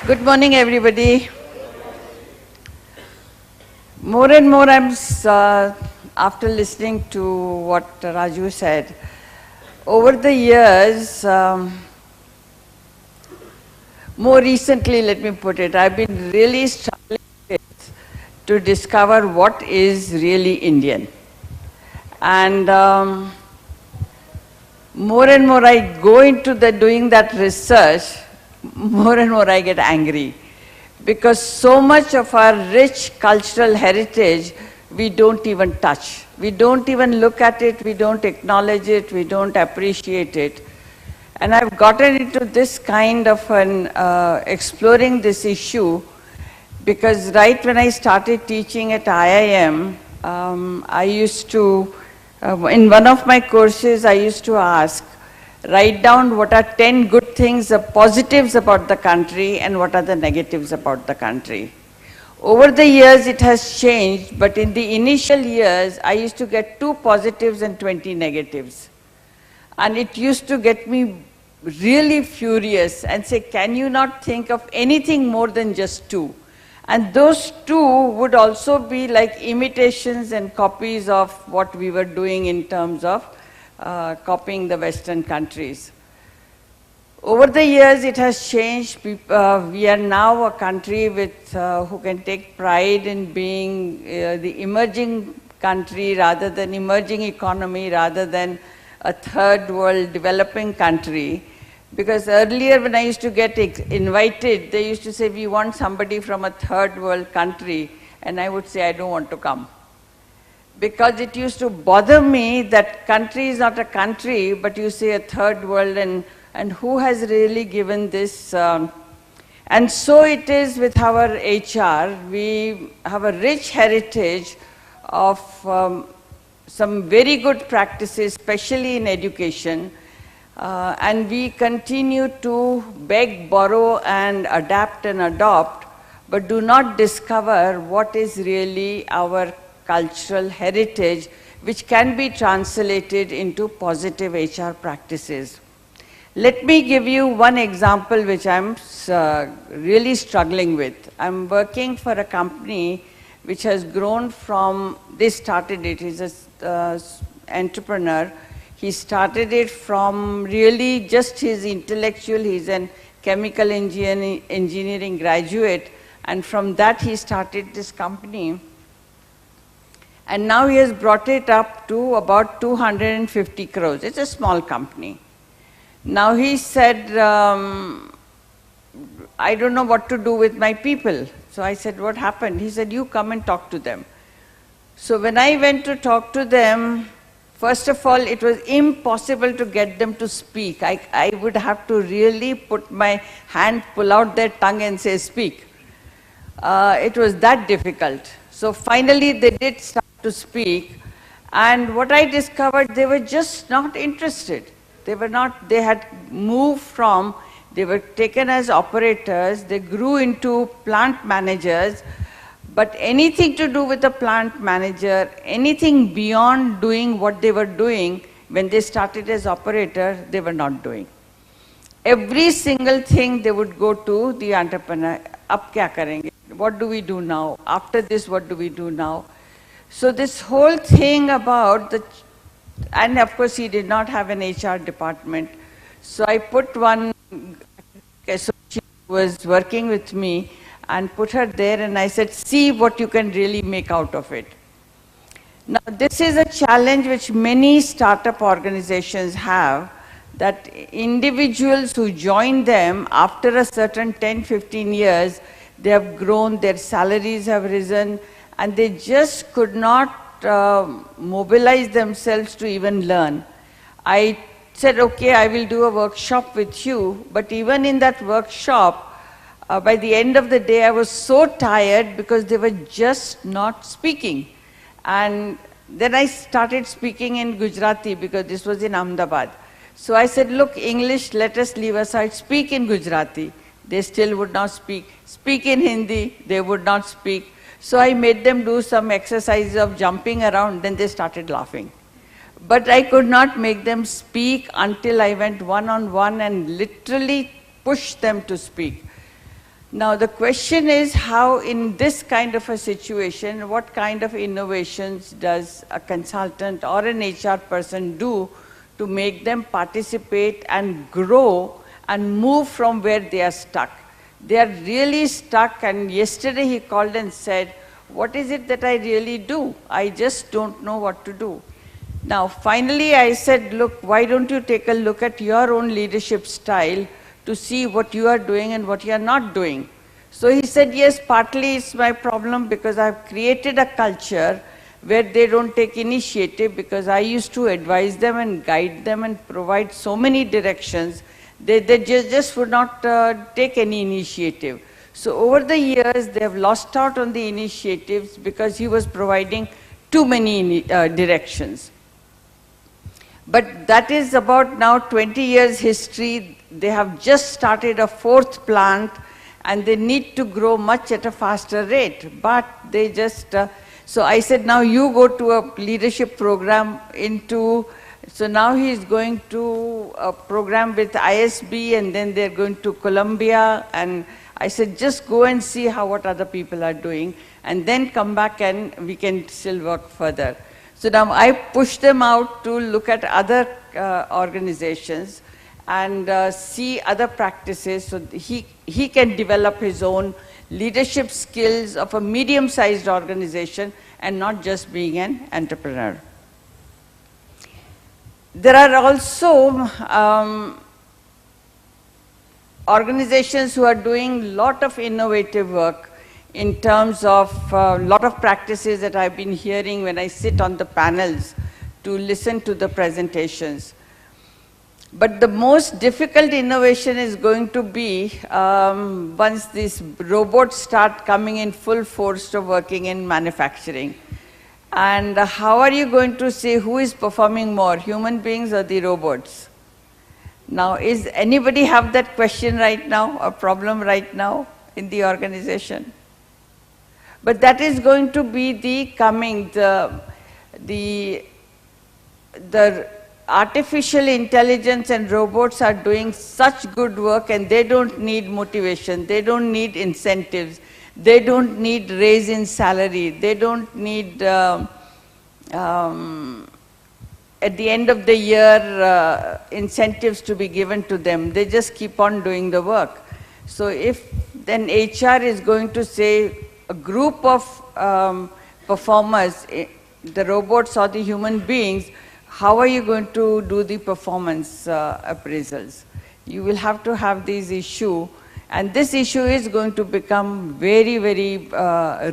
Good morning, everybody. More and more, after listening to what Raju said, over the years, more recently, let me put it, I've been really struggling with to discover what is really Indian. And more and more I go into doing that research, more and more I get angry. Because so much of our rich cultural heritage, we don't even touch. We don't even look at it, we don't acknowledge it, we don't appreciate it. And I've gotten into this kind of exploring this issue because right when I started teaching at IIM, I used to, in one of my courses, I used to ask, write down what are 10 good things, the positives about the country and what are the negatives about the country. Over the years it has changed, but in the initial years I used to get 2 positives and 20 negatives. And it used to get me really furious and say, can you not think of anything more than just 2? And those 2 would also be like imitations and copies of what we were doing in terms of copying the Western countries. Over the years, it has changed. We are now a country with, who can take pride in being the emerging country rather than emerging economy, rather than a third world developing country. Because earlier when I used to get invited, they used to say, we want somebody from a third world country. And I would say, I don't want to come. Because it used to bother me that country is not a country, but you say a third world, and who has really given this? And so it is with our HR. We have a rich heritage of some very good practices, especially in education, and we continue to beg, borrow, and adapt and adopt, but do not discover what is really our cultural heritage, which can be translated into positive HR practices. Let me give you one example which I'm really struggling with. I'm working for a company which has grown from, they started it, he's an entrepreneur. He started it from really just his intellectual, he's a chemical engineering graduate, and from that he started this company. And now he has brought it up to about 250 crores. It's a small company. Now he said, I don't know what to do with my people. So I said, what happened? He said, you come and talk to them. So when I went to talk to them, first of all, it was impossible to get them to speak. I would have to really put my hand, pull out their tongue and say, speak. It was that difficult. So finally they did start to speak, and what I discovered, they were just not interested. They were not, they had moved from, they were taken as operators, they grew into plant managers, but anything to do with a plant manager, anything beyond doing what they were doing when they started as operator, they were not doing. Every single thing they would go to the entrepreneur, ab kya karenge? What do we do now? After this, what do we do now? So this whole thing about the, and of course he did not have an HR department. So I put one associate who was working with me and put her there, and I said, see what you can really make out of it. Now this is a challenge which many startup organizations have, that individuals who join them after a certain 10-15 years, they have grown, their salaries have risen, and they just could not mobilize themselves to even learn. I said, okay, I will do a workshop with you, but even in that workshop, by the end of the day, I was so tired because they were just not speaking. And then I started speaking in Gujarati because this was in Ahmedabad. So I said, look, English, let us leave aside, speak in Gujarati. They still would not speak. Speak in Hindi, they would not speak. So I made them do some exercises of jumping around, then they started laughing. But I could not make them speak until I went one-on-one and literally pushed them to speak. Now the question is, how in this kind of a situation, what kind of innovations does a consultant or an HR person do to make them participate and grow and move from where they are stuck? They are really stuck, and yesterday he called and said, what is it that I really do? I just don't know what to do. Now finally I said, look, why don't you take a look at your own leadership style to see what you are doing and what you are not doing. So he said, yes, partly it's my problem because I've created a culture where they don't take initiative, because I used to advise them and guide them and provide so many directions. They just would not take any initiative. So over the years, they have lost out on the initiatives because he was providing too many directions. But that is about now 20 years history. They have just started a 4th plant, and they need to grow much at a faster rate. But they just, so I said, now you go to a leadership program so now he is going to a program with ISB, and then they're going to Columbia. And I said, just go and see what other people are doing, and then come back and we can still work further. So now I push them out to look at other organizations and see other practices, so he can develop his own leadership skills of a medium-sized organization and not just being an entrepreneur. There are also organizations who are doing a lot of innovative work in terms of a lot of practices that I've been hearing when I sit on the panels to listen to the presentations. But the most difficult innovation is going to be once these robots start coming in full force to working in manufacturing. And how are you going to say who is performing more, human beings or the robots? Now, is anybody have that question right now, a problem right now in the organization? But that is going to be the artificial intelligence and robots are doing such good work, and they don't need motivation, they don't need incentives, they don't need raise in salary, they don't need at the end of the year incentives to be given to them. They just keep on doing the work. So if then HR is going to say a group of performers, the robots or the human beings, how are you going to do the performance appraisals? You will have to have these issues, and this issue is going to become very, very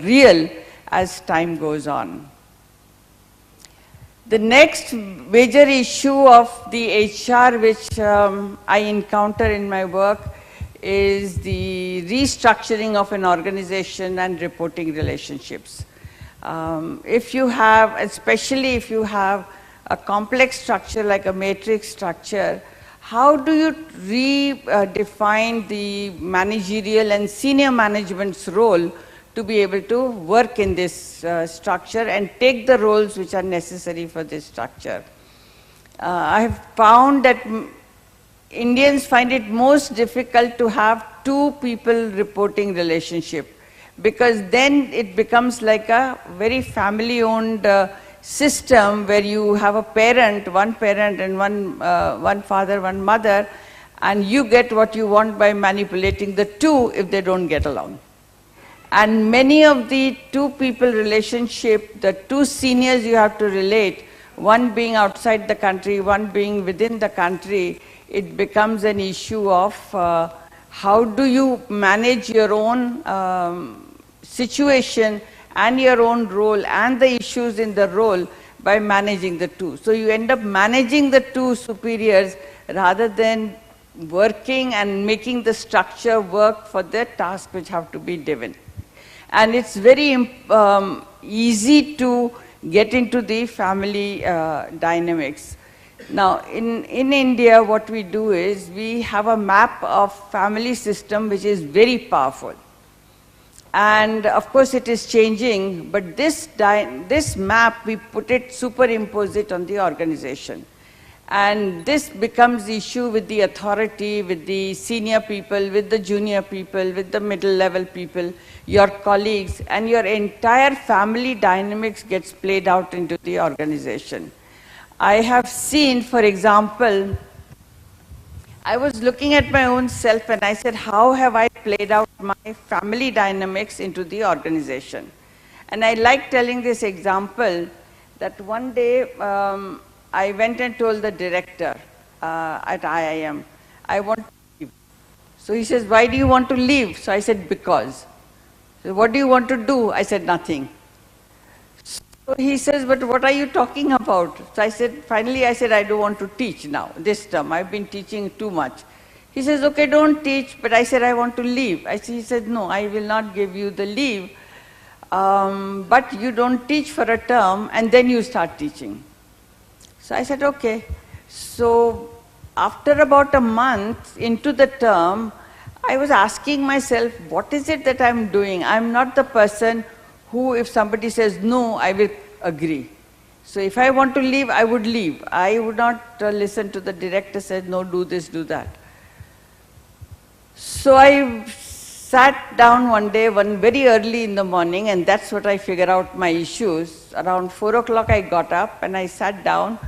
real as time goes on. The next major issue of the HR which I encounter in my work is the restructuring of an organization and reporting relationships. If you have, especially if you have a complex structure like a matrix structure, how do you redefine the managerial and senior management's role to be able to work in this structure and take the roles which are necessary for this structure? I have found that Indians find it most difficult to have two people reporting relationship, because then it becomes like a very family-owned system where you have a parent and one father, one mother, and you get what you want by manipulating the two if they don't get along. And many of the two people relationship, the two seniors you have to relate, one being outside the country, one being within the country, it becomes an issue of how do you manage your own situation and your own role and the issues in the role by managing the two. So you end up managing the two superiors rather than working and making the structure work for the task which have to be given. And it's very easy to get into the family dynamics. Now, in India, what we do is we have a map of family system which is very powerful. And of course it is changing, but this map, we superimpose it on the organization. And this becomes issue with the authority, with the senior people, with the junior people, with the middle level people, your colleagues, and your entire family dynamics gets played out into the organization. I have seen, for example, I was looking at my own self and I said, how have I played out my family dynamics into the organization? And I like telling this example that one day I went and told the director at IIM, I want to leave. So he says, why do you want to leave? So I said, because. So what do you want to do? I said, nothing. So he says, but what are you talking about? So I said, finally I said, I don't want to teach now, this term. I've been teaching too much. He says, okay, don't teach. But I said, I want to leave. He said, no, I will not give you the leave. But you don't teach for a term and then you start teaching. So I said, okay. So after about a month into the term, I was asking myself, what is it that I'm doing? I'm not the person who, if somebody says no, I will agree. So if I want to leave, I would leave. I would not listen to the director said, no, do this, do that. So I sat down one day, very early in the morning, and that's what I figured out my issues. Around 4 o'clock I got up and I sat down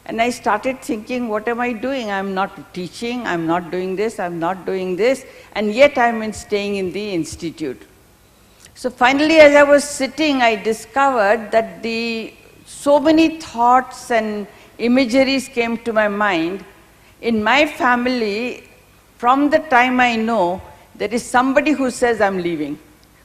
and I started thinking, what am I doing? I'm not teaching, I'm not doing this, I'm not doing this, and yet I'm staying in the institute. So finally, as I was sitting, I discovered that so many thoughts and imageries came to my mind. In my family, from the time I know, there is somebody who says I'm leaving.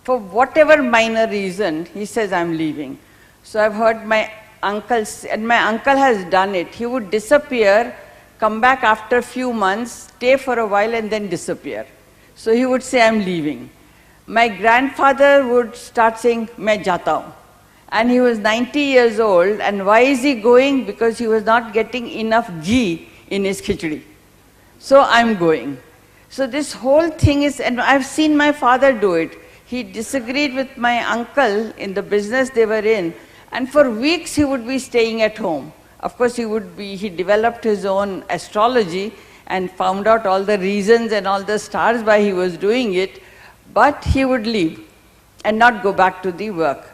For whatever minor reason, he says I'm leaving. So I've heard my uncle, and my uncle has done it. He would disappear, come back after a few months, stay for a while and then disappear. So he would say, I'm leaving. My grandfather would start saying, मैं जाता हूँ. And he was 90 years old, and why is he going? Because he was not getting enough ghee in his khichdi. So I'm going. So this whole thing is, and I've seen my father do it. He disagreed with my uncle in the business they were in, and for weeks he would be staying at home. Of course, he developed his own astrology and found out all the reasons and all the stars why he was doing it. But he would leave and not go back to the work.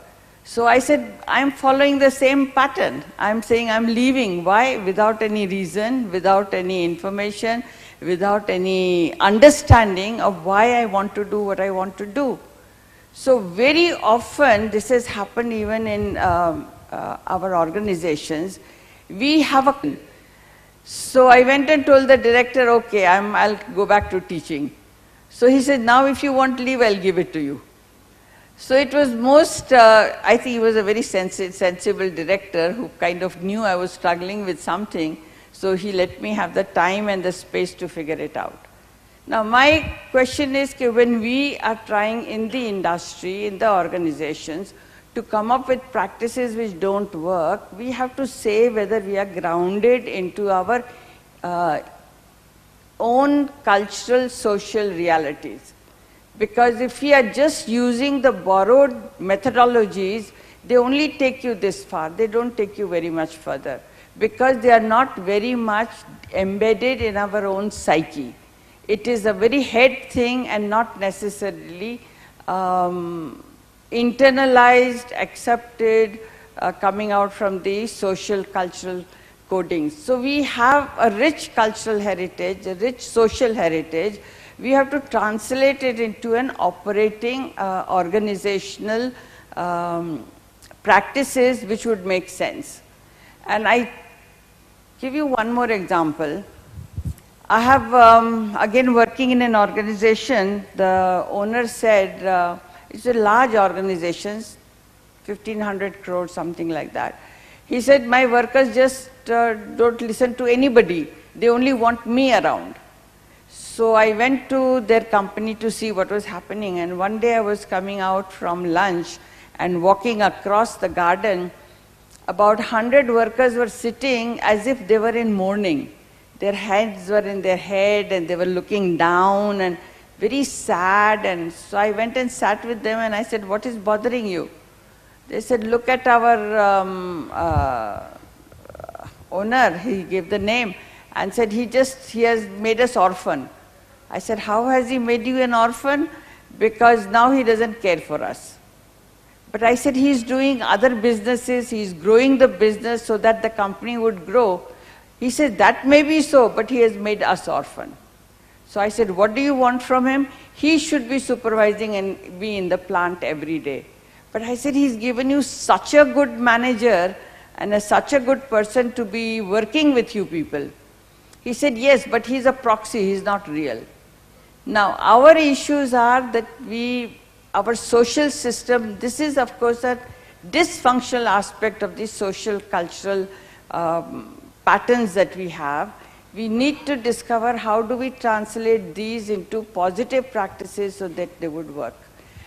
So I said, I'm following the same pattern. I'm saying I'm leaving. Why? Without any reason, without any information, without any understanding of why I want to do what I want to do. So very often, this has happened even in our organizations, we have a... So I went and told the director, okay, I'll go back to teaching. So he said, now if you want leave, I'll give it to you. So it was I think he was a very sensible director who kind of knew I was struggling with something. So he let me have the time and the space to figure it out. Now my question is, when we are trying in the industry, in the organizations, to come up with practices which don't work, we have to say whether we are grounded into our own cultural, social realities. Because if we are just using the borrowed methodologies, they only take you this far. They don't take you very much further. Because they are not very much embedded in our own psyche. It is a very head thing and not necessarily internalized, accepted, coming out from the social, cultural codings. So we have a rich cultural heritage, a rich social heritage. We have to translate it into an operating organizational practices which would make sense. And I give you one more example. I have, again, working in an organization, the owner said, it's a large organization, 1,500 crores, something like that. He said, my workers just don't listen to anybody. They only want me around. So I went to their company to see what was happening. And one day I was coming out from lunch and walking across the garden. About 100 workers were sitting as if they were in mourning. Their hands were in their head and they were looking down and very sad. And so I went and sat with them and I said, what is bothering you? They said, look at our owner, he gave the name and said he has made us orphan. I said, how has he made you an orphan? Because now he doesn't care for us. But I said, he's doing other businesses, he's growing the business so that the company would grow. He said, that may be so, but he has made us orphan. So I said, what do you want from him? He should be supervising and be in the plant every day. But I said, he's given you such a good manager and such a good person to be working with you people. He said, yes, but he's a proxy, he's not real. Now, our issues are that our social system, this is of course a dysfunctional aspect of the social cultural patterns that we have. We need to discover how do we translate these into positive practices so that they would work.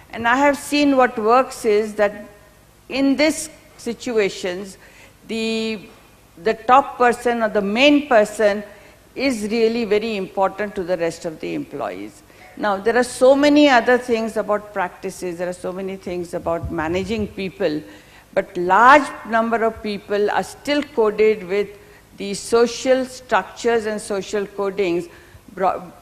And I have seen what works is that in these situations, the top person or the main person is really very important to the rest of the employees. Now, there are so many other things about practices, there are so many things about managing people, but large number of people are still coded with the social structures and social codings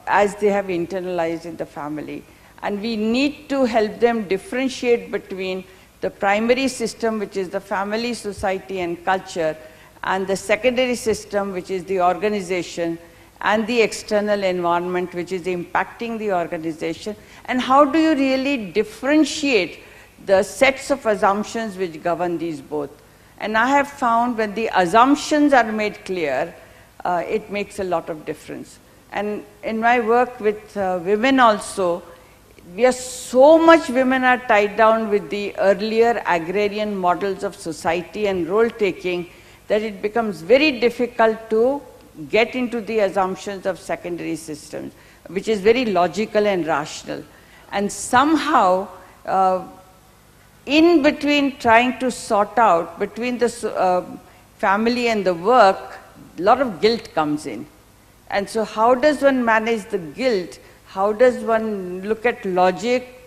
as they have internalized in the family. And we need to help them differentiate between the primary system, which is the family, society, and culture, and the secondary system, which is the organization, and the external environment, which is impacting the organization. And how do you really differentiate the sets of assumptions which govern these both? And I have found when the assumptions are made clear, it makes a lot of difference. And in my work with women also, we are so much women are tied down with the earlier agrarian models of society and role taking that it becomes very difficult to get into the assumptions of secondary systems, which is very logical and rational. And somehow, in between trying to sort out between the family and the work, a lot of guilt comes in. And so how does one manage the guilt? How does one look at logic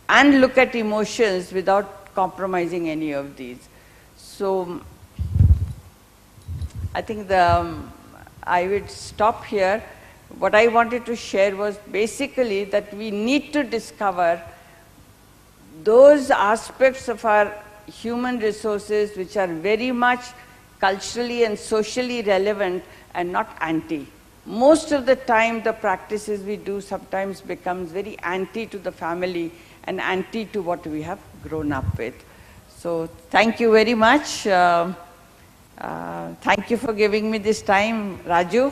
and look at emotions without compromising any of these? So I think I would stop here. What I wanted to share was basically that we need to discover those aspects of our human resources which are very much culturally and socially relevant and not anti. Most of the time, the practices we do sometimes becomes very anti to the family and anti to what we have grown up with. So thank you very much. Thank you for giving me this time, Raju.